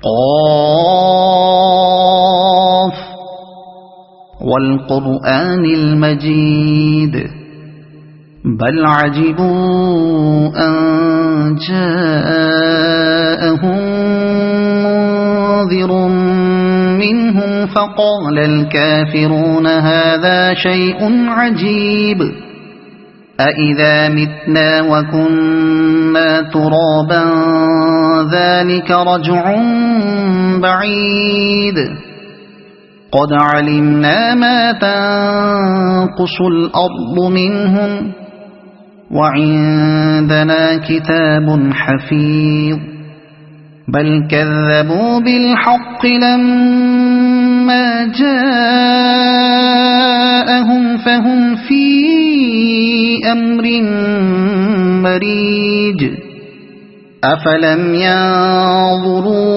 قاف والقرآن المجيد بل عجبوا أن جاءهم منذر منهم فقال الكافرون هذا شيء عجيب أإذا متنا وكنا ترابا ذلك رجع بعيد قد علمنا ما تنقص الأرض منهم وعندنا كتاب حفيظ بل كذبوا بالحق لما جاءهم فهم في أمر مريج أفلم ينظروا